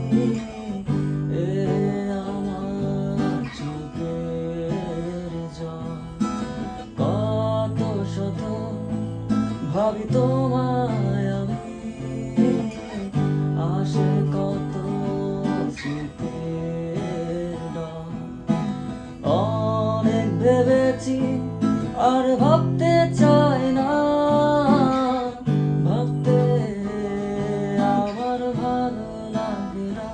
এ আমার চোখের জল। কত শত ভাবি তোমায় আমি, আসে কত স্মৃতির দল। অনেক ভেবেছি আর ভাবতে চাই না, ভাবতে আমার ভালো লাগে না।